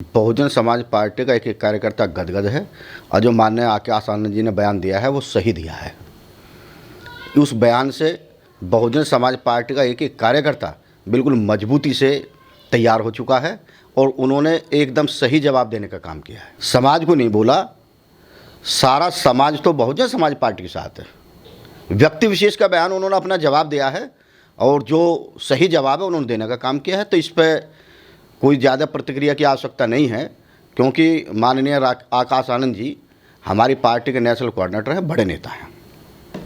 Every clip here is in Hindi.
बहुजन समाज पार्टी का एक कार्यकर्ता गदगद है और जो माननीय आकाश आनंद जी ने बयान दिया है वो सही दिया है। उस बयान से बहुजन समाज पार्टी का एक कार्यकर्ता बिल्कुल मजबूती से तैयार हो चुका है और उन्होंने एकदम सही जवाब देने का काम किया है। समाज को नहीं बोला, सारा समाज तो बहुजन समाज पार्टी के साथ है। व्यक्ति विशेष का बयान उन्होंने अपना जवाब दिया है और जो सही जवाब है उन्होंने देने का काम किया है, तो इस पर कोई ज़्यादा प्रतिक्रिया की आवश्यकता नहीं है, क्योंकि माननीय आकाश आनंद जी हमारी पार्टी के नेशनल कोऑर्डिनेटर हैं, बड़े नेता हैं।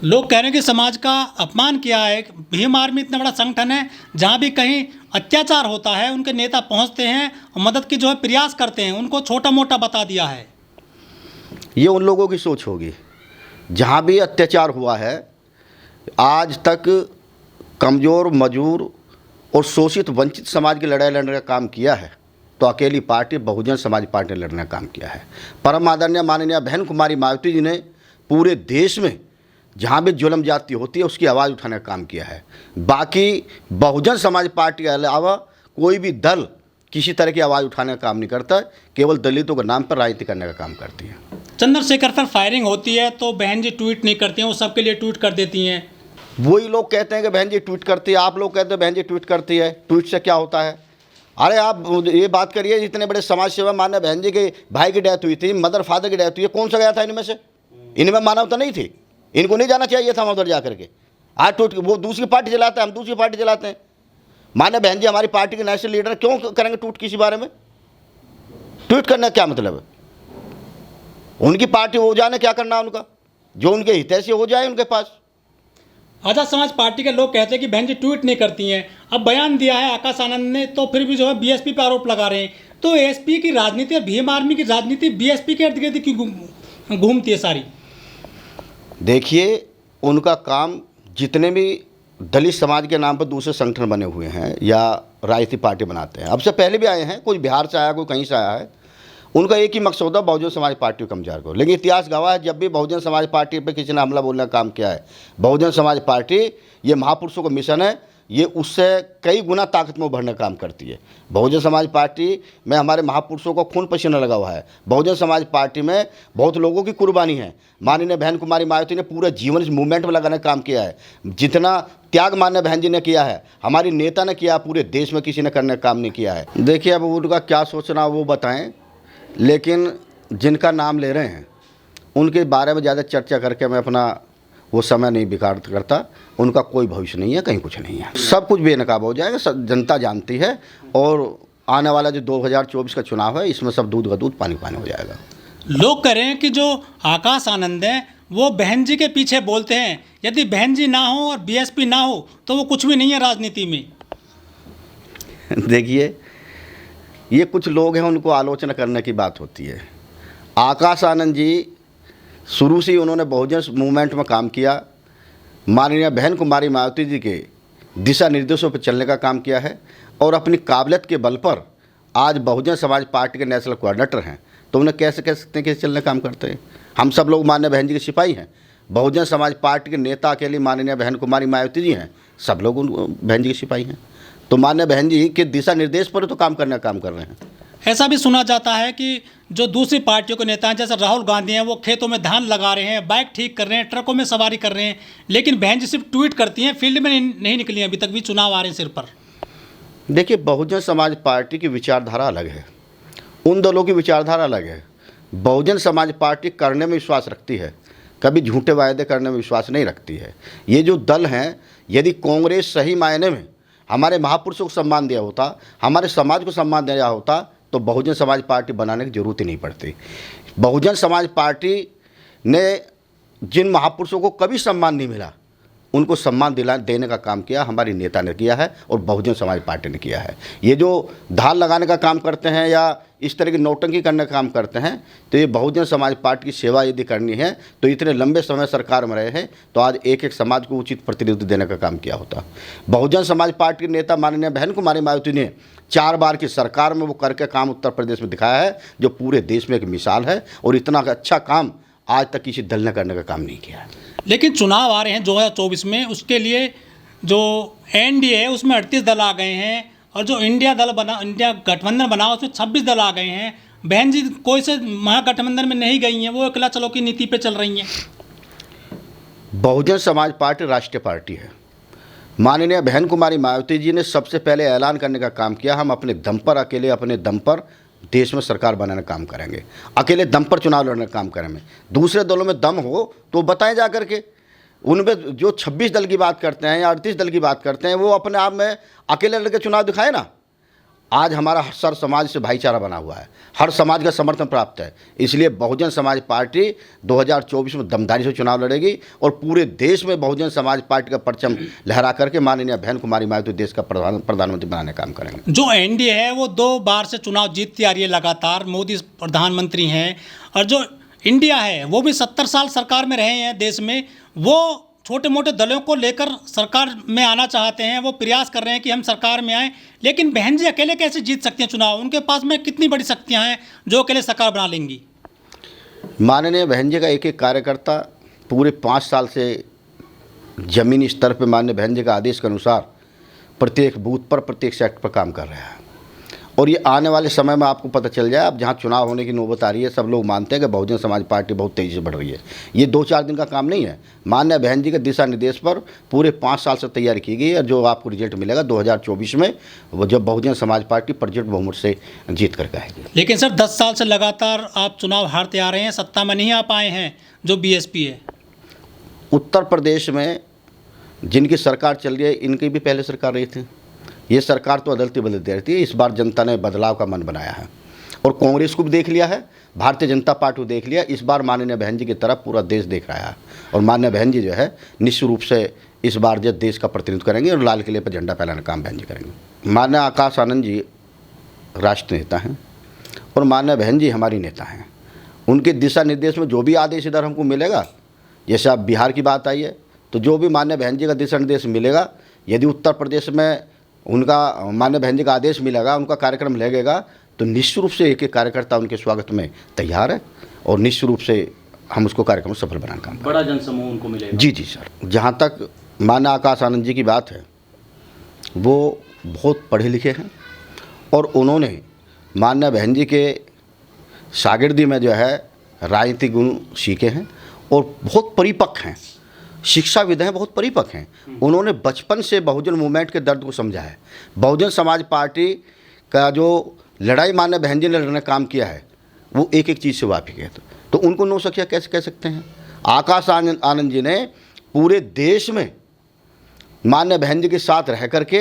लोग कह रहे हैं कि समाज का अपमान किया है। भीम आर्मी इतना बड़ा संगठन है, जहाँ भी कहीं अत्याचार होता है उनके नेता पहुँचते हैं और मदद की जो है प्रयास करते हैं, उनको छोटा मोटा बता दिया है। ये उन लोगों की सोच होगी। जहाँ भी अत्याचार हुआ है आज तक कमज़ोर, मजबूर और शोषित वंचित समाज की लड़ाई लड़ने का काम किया है तो अकेली पार्टी बहुजन समाज पार्टी ने लड़ने का काम किया है। परम आदरणीय माननीय बहन कुमारी मायावती जी ने पूरे देश में जहाँ भी जुल्म जाती होती है उसकी आवाज़ उठाने का काम किया है। बाकी बहुजन समाज पार्टी के अलावा कोई भी दल किसी तरह की आवाज़ उठाने का काम नहीं करता है, केवल दलितों के नाम पर राजनीति करने का काम करती है। चंद्रशेखर पर फायरिंग होती है तो बहन जी ट्वीट नहीं करती हैं, वो सबके लिए ट्वीट कर देती हैं। वही लोग कहते हैं कि बहन जी ट्वीट करती है, आप लोग कहते हैं बहन जी ट्वीट करती है। ट्वीट से क्या होता है? अरे आप ये बात करिए, इतने बड़े समाज सेवा मान्य बहन जी के भाई की डेथ हुई थी, मदर फादर की डेथ हुई है, कौन सा गया था इनमें से? इनमें मानवता नहीं थी? इनको नहीं जाना चाहिए था उधर जा करके? आज ट्वीट वो दूसरी पार्टी चलाते हैं, हम दूसरी पार्टी चलाते हैं। मान्य बहन जी हमारी पार्टी के नेशनल लीडर, क्यों करेंगे ट्वीट किसी बारे में? ट्वीट करने का क्या मतलब है? उनकी पार्टी हो जाने क्या करना उनका, जो उनके हितैषी हो जाए उनके पास। आज़ाद समाज पार्टी के लोग कहते हैं कि बहन जी ट्वीट नहीं करती हैं। अब बयान दिया है आकाश आनंद ने तो फिर भी जो है बीएसपी पर आरोप लगा रहे हैं। तो एसपी की राजनीति और भीम आर्मी की राजनीति बीएसपी के इर्द गिर्द क्यों घूमती है सारी? देखिए, उनका काम, जितने भी दलित समाज के नाम पर दूसरे संगठन बने हुए हैं या राजनीतिक पार्टी बनाते हैं, अब से पहले भी आए हैं, कोई बिहार से आया, कोई कहीं से आया है, उनका एक ही मकसद है बहुजन समाज पार्टी को कमज़ोर करो। लेकिन इतिहास गवाह है, जब भी बहुजन समाज पार्टी पे किसी ने हमला बोलने का काम किया है, बहुजन समाज पार्टी, ये महापुरुषों का मिशन है, ये उससे कई गुना ताकत में उभरने का काम करती है। बहुजन समाज पार्टी में हमारे महापुरुषों को खून पसीना लगा हुआ है। बहुजन समाज पार्टी में बहुत लोगों की कुर्बानी है। माननीय बहन कुमारी मायावती ने पूरा जीवन इस मूवमेंट में लगाने का काम किया है। जितना त्याग माननीय बहन जी ने किया है, हमारी नेता ने किया, पूरे देश में किसी ने करने का काम नहीं किया है। देखिए, अब उनका क्या सोचना वो बताएं, लेकिन जिनका नाम ले रहे हैं उनके बारे में ज़्यादा चर्चा करके मैं अपना वो समय नहीं बेकार करता। उनका कोई भविष्य नहीं है, कहीं कुछ नहीं है, सब कुछ बेनकाब हो जाएगा, सब जनता जानती है। और आने वाला जो 2024 का चुनाव है, इसमें सब दूध का दूध पानी पानी हो जाएगा। लोग कह रहे हैं कि जो आकाश आनंद हैं वो बहन जी के पीछे बोलते हैं। यदि बहन जी ना हो और बीएसपी ना हो तो वो कुछ भी नहीं है राजनीति में। देखिए, ये कुछ लोग हैं, उनको आलोचना करने की बात होती है। आकाश आनंद जी शुरू से ही उन्होंने बहुजन मूवमेंट में काम किया, माननीय बहन कुमारी मायावती जी के दिशा निर्देशों पर चलने का काम किया है और अपनी काबिलियत के बल पर आज बहुजन समाज पार्टी के नेशनल कोऑर्डिनेटर हैं। तो उन्हें कैसे कह सकते हैं कि चलने का काम करते हैं? हम सब लोग माननीय बहन जी के सिपाही हैं। बहुजन समाज पार्टी के नेता अकेली माननीय बहन कुमारी मायावती जी हैं, सब लोग उन बहन जी के सिपाही हैं। तो माननीय बहन जी के दिशा निर्देश पर तो काम करने का काम कर रहे हैं। ऐसा भी सुना जाता है कि जो दूसरी पार्टियों के नेता हैं, जैसे राहुल गांधी हैं, वो खेतों में धान लगा रहे हैं, बाइक ठीक कर रहे हैं, ट्रकों में सवारी कर रहे हैं, लेकिन बहन जी सिर्फ ट्वीट करती हैं, फील्ड में नहीं निकली हैं, अभी तक भी चुनाव आ रहे हैं सिर पर। देखिए, बहुजन समाज पार्टी की विचारधारा अलग है, उन दलों की विचारधारा अलग है। बहुजन समाज पार्टी करने में विश्वास रखती है, कभी झूठे वायदे करने में विश्वास नहीं रखती है। ये जो दल हैं, यदि कांग्रेस सही मायने में हमारे महापुरुषों को सम्मान दिया होता, हमारे समाज को सम्मान दिया होता, तो बहुजन समाज पार्टी बनाने की जरूरत ही नहीं पड़ती। बहुजन समाज पार्टी ने जिन महापुरुषों को कभी सम्मान नहीं मिला, उनको सम्मान देने का काम किया हमारी नेता ने किया है और बहुजन समाज पार्टी ने किया है। ये जो धान लगाने का काम करते हैं या इस तरह की नौटंकी करने का काम करते हैं, तो ये बहुजन समाज पार्टी की सेवा यदि करनी है तो इतने लंबे समय सरकार में रहे हैं तो आज एक एक समाज को उचित प्रतिनिधित्व देने का काम किया होता। बहुजन समाज पार्टी के नेता माननीय बहन कुमारी मायावती ने 4 बार की सरकार में वो करके काम उत्तर प्रदेश में दिखाया है, जो पूरे देश में एक मिसाल है। और इतना अच्छा काम आज तक किसी दल ने करने का काम नहीं किया है। लेकिन चुनाव आ रहे हैं 2024 में, उसके लिए जो एनडीए है उसमें 38 दल आ गए हैं और जो इंडिया गठबंधन बना उसमें 26 दल आ गए हैं। बहन जी कोई से महागठबंधन में नहीं गई हैं, वो अकेला चलो की नीति पे चल रही हैं। बहुजन समाज पार्टी राष्ट्रीय पार्टी है। माननीय बहन कुमारी मायावती जी ने सबसे पहले ऐलान करने का काम किया, हम अपने दम पर, अकेले अपने दम पर देश में सरकार बनाने का काम करेंगे, अकेले दम पर चुनाव लड़ने का काम करेंगे। दूसरे दलों में दम हो तो बताएं जा करके। उनमें जो 26 दल की बात करते हैं या 38 दल की बात करते हैं, वो अपने आप में अकेले लड़के चुनाव दिखाए ना। आज हमारा हर समाज से भाईचारा बना हुआ है, हर समाज का समर्थन प्राप्त है। इसलिए बहुजन समाज पार्टी 2024 में दमदारी से चुनाव लड़ेगी और पूरे देश में बहुजन समाज पार्टी का परचम लहरा करके माननीय बहन कुमारी मायावती देश का प्रधानमंत्री बनाने का काम करेंगे। जो एनडीए है वो 2 बार से चुनाव जीतती आ रही है लगातार, मोदी प्रधानमंत्री हैं, और जो इंडिया है वो भी 70 साल सरकार में रहे हैं देश में। वो छोटे मोटे दलों को लेकर सरकार में आना चाहते हैं, वो प्रयास कर रहे हैं कि हम सरकार में आएँ, लेकिन बहन जी अकेले कैसे जीत सकती हैं चुनाव? उनके पास में कितनी बड़ी शक्तियां हैं जो अकेले सरकार बना लेंगी? माननीय बहन जी का एक एक कार्यकर्ता पूरे 5 साल से ज़मीनी स्तर पर माननीय बहन जी का आदेश के अनुसार प्रत्येक बूथ पर, प्रत्येक सेक्टर पर काम कर रहा है। और ये आने वाले समय में आपको पता चल जाए, अब जहाँ चुनाव होने की नौबत आ रही है, सब लोग मानते हैं कि बहुजन समाज पार्टी बहुत तेज़ी से बढ़ रही है। ये 2-4 दिन का काम नहीं है। माननीय बहन जी के दिशा निर्देश पर पूरे 5 साल से तैयारी की गई है। जो आपको रिजल्ट मिलेगा 2024 में, वो जब बहुजन समाज पार्टी प्रचंड बहुमत से जीत करके आएगी। लेकिन सर 10 साल से लगातार आप चुनाव हारते आ रहे हैं, सत्ता में नहीं आ पाए हैं जो बीएसपी है। उत्तर प्रदेश में जिनकी सरकार चल रही है, इनकी भी पहले सरकार रही थी। ये सरकार तो बदलती बदलती रहती है। इस बार जनता ने बदलाव का मन बनाया है और कांग्रेस को भी देख लिया है, भारतीय जनता पार्टी को देख लिया। इस बार माननीय बहन जी की तरफ पूरा देश देख रहा है और माननीय बहन जी जो है निश्चित रूप से इस बार जो देश का प्रतिनिधित्व करेंगे और लाल किले पर झंडा फहराने का काम बहन जी करेंगे। माननीय आकाश आनंद जी राष्ट्रीय नेता हैं और माननीय बहन जी हमारी नेता हैं। उनके दिशा निर्देश में जो भी आदेश इधर हमको मिलेगा, जैसे आप बिहार की बात आई है, तो जो भी माननीय बहन जी का दिशा निर्देश मिलेगा, यदि उत्तर प्रदेश में उनका माननीय बहन जी का आदेश मिलेगा, उनका कार्यक्रम लगेगा, तो निश्चित रूप से एक एक कार्यकर्ता उनके स्वागत में तैयार है और निश्चित रूप से हम उसको कार्यक्रम सफल बनाने का काम बड़ा जनसमूह उनको मिलेगा। जी सर। जहाँ तक माननीय आकाश आनंद जी की बात है, वो बहुत पढ़े लिखे हैं और उन्होंने माननीय बहन जी के शागिर्दी में जो है राजनीतिक गुण सीखे हैं और बहुत परिपक्व हैं, शिक्षाविद हैं, बहुत परिपक्व हैं। उन्होंने बचपन से बहुजन मूवमेंट के दर्द को समझा है। बहुजन समाज पार्टी का जो लड़ाई माननीय बहन जी ने लड़ने का काम किया है, वो एक एक चीज़ से वाकिफ है। तो उनको नो सकिया कैसे कह सकते हैं? आकाश आनंद जी ने पूरे देश में माननीय बहन जी के साथ रह करके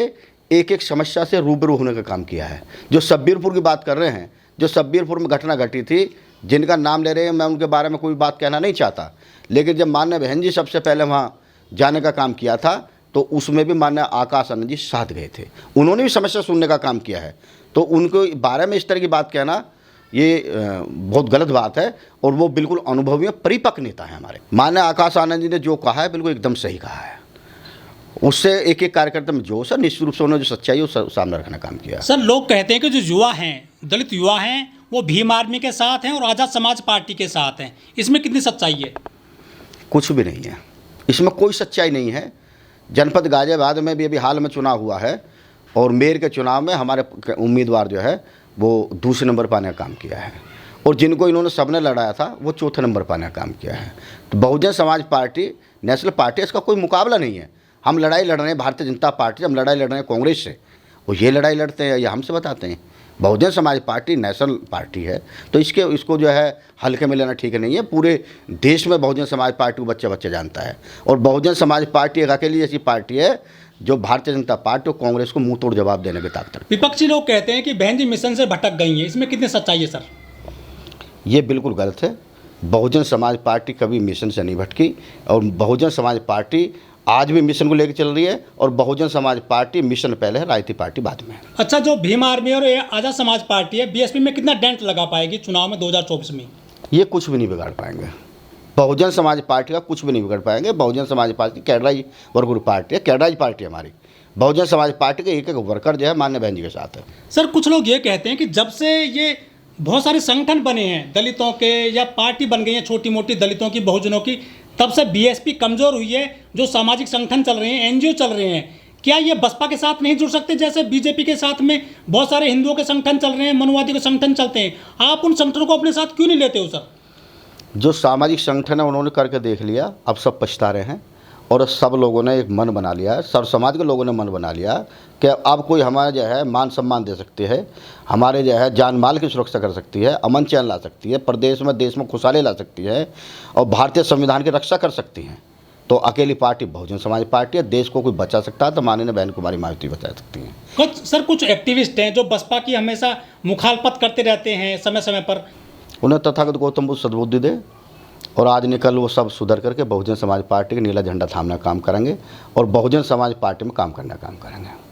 एक एक समस्या से रूबरू होने का काम किया है। जो सब्बीरपुर की बात कर रहे हैं, जो सब्बीरपुर में घटना घटी थी, जिनका नाम ले रहे हैं, मैं उनके बारे में कोई बात कहना नहीं चाहता, लेकिन जब माननीय बहन जी सबसे पहले वहाँ जाने का काम किया था, तो उसमें भी माननीय आकाश आनंद जी साथ गए थे। उन्होंने भी समस्या सुनने का काम किया है। तो उनको बारे में इस तरह की बात कहना ये बहुत गलत बात है और वो बिल्कुल अनुभवी परिपक्व नेता है हमारे। माननीय आकाश आनंद जी ने जो कहा है बिल्कुल एकदम सही कहा है। उससे एक एक कार्यकर्ता में जोश है, निश्चित रूप से उन्होंने जो सच्चाई है वो सामने रखने का काम किया। सर लोग कहते हैं कि जो युवा हैं, दलित युवा हैं, वो भीम आर्मी के साथ हैं और आज़ाद समाज पार्टी के साथ हैं, इसमें कितनी सच्चाई है? कुछ भी नहीं है, इसमें कोई सच्चाई नहीं है। जनपद गाजियाबाद में भी अभी हाल में चुनाव हुआ है और मेयर के चुनाव में हमारे उम्मीदवार जो है वो दूसरे नंबर पाने का काम किया है और जिनको इन्होंने सबने लड़ाया था वो चौथे नंबर पाने का काम किया है। तो Bahujan Samaj party national party, इसका कोई मुकाबला नहीं है। हम लड़ाई लड़ रहे हैं भारतीय जनता पार्टी, हम लड़ाई लड़ रहे हैं कांग्रेस से, वो ये लड़ाई लड़ते हैं, ये हमसे बताते हैं। Bahujan Samaj party national party है, तो इसको जो है हल्के में लेना ठीक नहीं है। पूरे देश में बहुजन समाज पार्टी को बच्चे जानता है और बहुजन समाज पार्टी एक अकेली ऐसी पार्टी है जो भारतीय जनता पार्टी और कांग्रेस को मुंह तोड़ जवाब देने की ताकत रखती है। विपक्षी लोग कहते हैं कि बहन जी मिशन से भटक गई हैं, इसमें कितनी सच्चाई है सर? ये बिल्कुल गलत है। बहुजन समाज पार्टी कभी मिशन से नहीं भटकी और बहुजन समाज पार्टी आज भी मिशन को लेकर चल रही है और बहुजन समाज पार्टी मिशन पहले है, राजनीतिक पार्टी बाद में है। अच्छा, जो भीम आर्मी और आज़ाद समाज पार्टी है, बीएसपी में कितना डेंट लगा पाएगी चुनाव में 2024 में? ये कुछ भी नहीं बिगाड़ पाएंगे। बहुजन समाज पार्टी का कुछ भी नहीं बिगड़ पाएंगे। बहुजन समाज पार्टी कैडराइज वर्ग पार्टी है, कैडराइज पार्टी हमारी। बहुजन समाज पार्टी के एक एक वर्कर जो है माननीय बहन जी के साथ है। सर कुछ लोग ये कहते हैं कि जब से ये बहुत सारे संगठन बने हैं दलितों के या पार्टी बन गई है छोटी मोटी दलितों की, बहुजनों की, तब से बीएसपी कमज़ोर हुई है। जो सामाजिक संगठन चल रहे हैं, एनजीओ चल रहे हैं, क्या ये बसपा के साथ नहीं जुड़ सकते? जैसे बीजेपी के साथ में बहुत सारे हिंदुओं के संगठन चल रहे हैं, मनुवादी के संगठन चलते हैं, आप उन संगठनों को अपने साथ क्यों नहीं लेते हो सर? जो सामाजिक संगठन है उन्होंने करके देख लिया, अब सब पछता रहे हैं और सब लोगों ने एक मन बना लिया है, सर्व समाज के लोगों ने मन बना लिया कि अब कोई हमारा जो है मान सम्मान दे सकते हैं, हमारे जो है जान माल की सुरक्षा कर सकती है, अमन चैन ला सकती है, प्रदेश में देश में खुशहाली ला सकती है और भारतीय संविधान की रक्षा कर सकती हैं, तो अकेली पार्टी बहुजन समाज पार्टी है। देश को कोई बचा सकता है तो माननीय बहन कुमारी मायावती बचा सकती हैं। कुछ एक्टिविस्ट हैं जो बसपा की हमेशा मुखालफत करते रहते हैं समय समय पर, उन्हें तथागत गौतम बुद्ध सद्बुद्धि दे और आज निकल वो सब सुधर करके बहुजन समाज पार्टी के नीला झंडा थामने का काम करेंगे और बहुजन समाज पार्टी में काम करने का काम करेंगे।